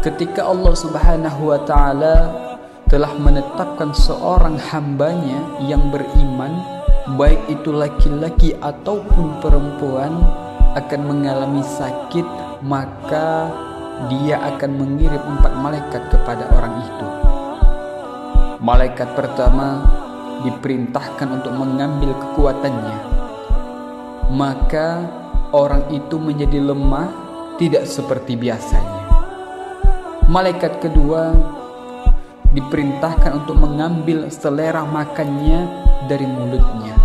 ketika Allah Subhanahu wa ta'ala telah menetapkan seorang hambanya yang beriman, baik itu laki-laki ataupun perempuan, akan mengalami sakit, maka dia akan mengirim 4 malaikat kepada orang itu. Malaikat pertama diperintahkan untuk mengambil kekuatannya, maka orang itu menjadi lemah, tidak seperti biasanya. Malaikat kedua diperintahkan untuk mengambil selera makannya dari mulutnya,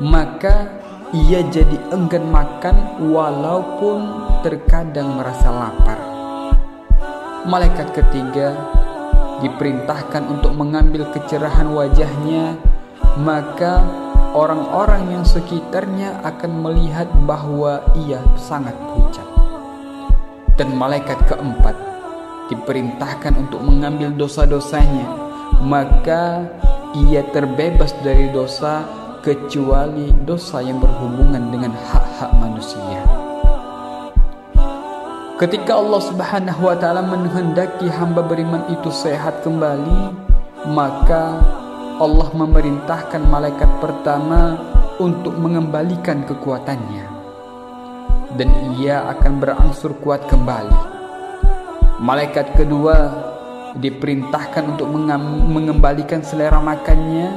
maka ia jadi enggan makan walaupun terkadang merasa lapar. Malaikat ketiga diperintahkan untuk mengambil kecerahan wajahnya, maka orang-orang yang sekitarnya akan melihat bahwa ia sangat pucat. Dan malaikat keempat diperintahkan untuk mengambil dosa-dosanya, maka ia terbebas dari dosa kecuali dosa yang berhubungan dengan hak-hak manusia. Ketika Allah Subhanahu wa ta'ala menghendaki hamba beriman itu sehat kembali, maka Allah memerintahkan malaikat pertama untuk mengembalikan kekuatannya, dan ia akan berangsur kuat kembali. Malaikat kedua diperintahkan untuk mengembalikan selera makannya,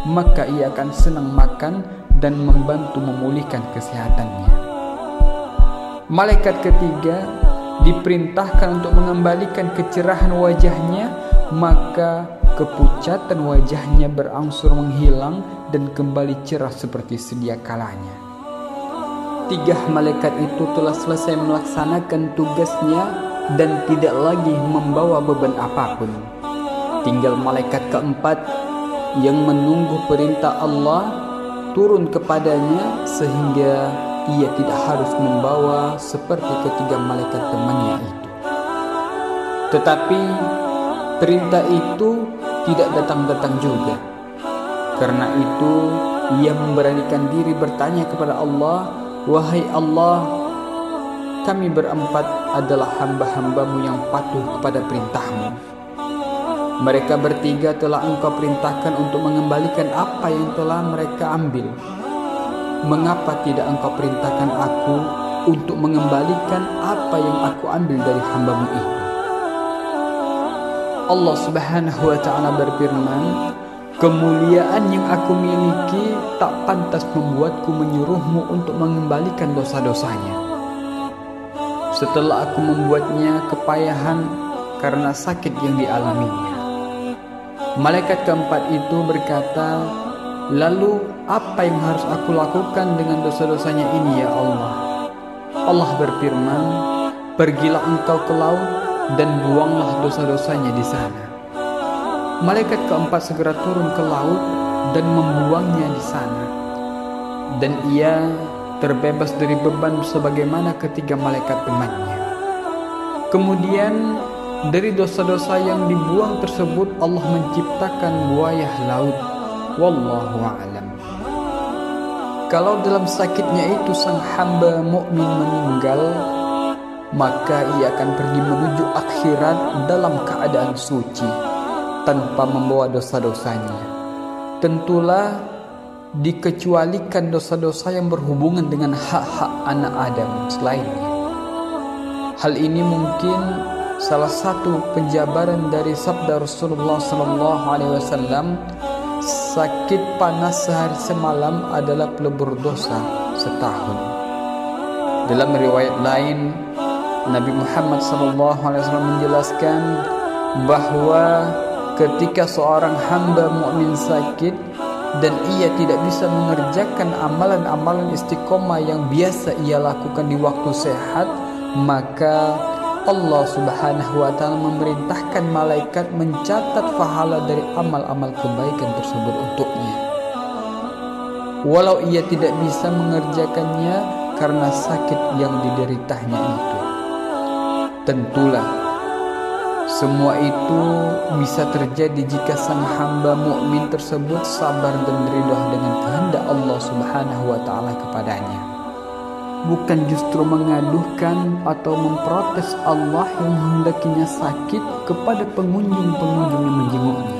maka ia akan senang makan dan membantu memulihkan kesehatannya. Malaikat ketiga diperintahkan untuk mengembalikan kecerahan wajahnya, maka kepucatan wajahnya berangsur menghilang dan kembali cerah seperti sedia kalanya. 3 malaikat itu telah selesai melaksanakan tugasnya dan tidak lagi membawa beban apapun. Tinggal malaikat keempat yang menunggu perintah Allah turun kepadanya, sehingga ia tidak harus membawa seperti ketiga malaikat temannya itu. Tetapi perintah itu tidak datang-datang juga. Karena itu ia memberanikan diri bertanya kepada Allah, "Wahai Allah, kami berempat adalah hamba-hambamu yang patuh kepada perintahmu. Mereka bertiga telah engkau perintahkan untuk mengembalikan apa yang telah mereka ambil. Mengapa tidak engkau perintahkan aku untuk mengembalikan apa yang aku ambil dari hambamu itu?" Allah Subhanahu wa ta'ala berfirman, "Kemuliaan yang aku miliki tak pantas membuatku menyuruhmu untuk mengembalikan dosa-dosanya. Setelah aku membuatnya kepayahan karena sakit yang dialaminya." Malaikat keempat itu berkata, "Lalu apa yang harus aku lakukan dengan dosa-dosanya ini ya Allah?" Allah berfirman, "Pergilah engkau ke laut dan buanglah dosa-dosanya di sana." Malaikat keempat segera turun ke laut dan membuangnya di sana, dan ia terbebas dari beban sebagaimana ketiga malaikat temannya. Kemudian dari dosa-dosa yang dibuang tersebut Allah menciptakan buaya laut. Wallahu a'lam. Kalau dalam sakitnya itu sang hamba mukmin meninggal, maka ia akan pergi menuju akhirat dalam keadaan suci tanpa membawa dosa-dosanya. Tentulah dikecualikan dosa-dosa yang berhubungan dengan hak-hak anak Adam selainnya. Hal ini mungkin salah satu penjabaran dari sabda Rasulullah SAW, sakit panas sehari semalam adalah pelebur dosa setahun. Dalam riwayat lain, Nabi Muhammad SAW menjelaskan bahwa ketika seorang hamba mukmin sakit dan ia tidak bisa mengerjakan amalan-amalan istiqomah yang biasa ia lakukan di waktu sehat, maka Allah Subhanahu wa ta'ala memerintahkan malaikat mencatat pahala dari amal-amal kebaikan tersebut untuknya, walau ia tidak bisa mengerjakannya karena sakit yang dideritanya itu. Tentulah semua itu bisa terjadi jika sang hamba mukmin tersebut sabar dan ridha dengan kehendak Allah Subhanahu wa ta'ala kepadanya. bukan justru mengaduhkan atau memprotes Allah yang menghendakinya sakit kepada pengunjung-pengunjung yang menjenguknya.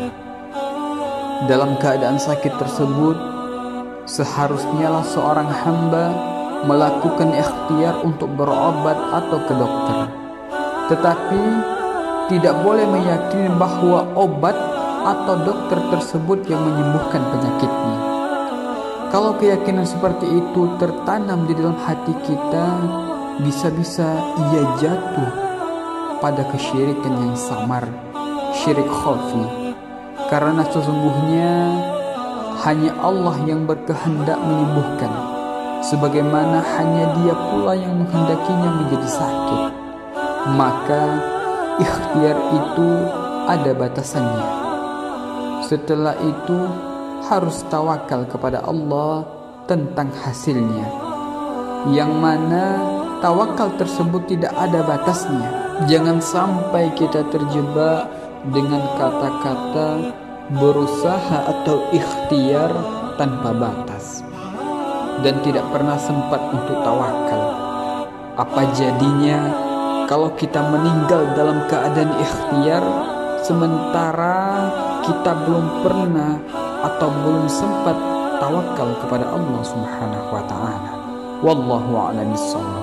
Dalam keadaan sakit tersebut, seharusnya lah seorang hamba melakukan ikhtiar untuk berobat atau ke dokter. Tetapi tidak boleh meyakini bahwa obat atau dokter tersebut yang menyembuhkan penyakitnya. Kalau keyakinan seperti itu tertanam di dalam hati kita, bisa-bisa ia jatuh pada kesyirikan yang samar, syirik khafi. Karena sesungguhnya hanya Allah yang berkehendak menyembuhkan, sebagaimana hanya Dia pula yang menghendakinya menjadi sakit. Maka ikhtiar itu ada batasannya. Setelah itu harus tawakal kepada Allah tentang hasilnya, yang mana tawakal tersebut tidak ada batasnya. Jangan sampai kita terjebak dengan kata-kata berusaha atau ikhtiar tanpa batas dan tidak pernah sempat untuk tawakal. Apa jadinya kalau kita meninggal dalam keadaan ikhtiar sementara kita belum pernah atau belum sempat tawakal kepada Allah Subhanahu wa taala. Wallahu a'lam bishawab.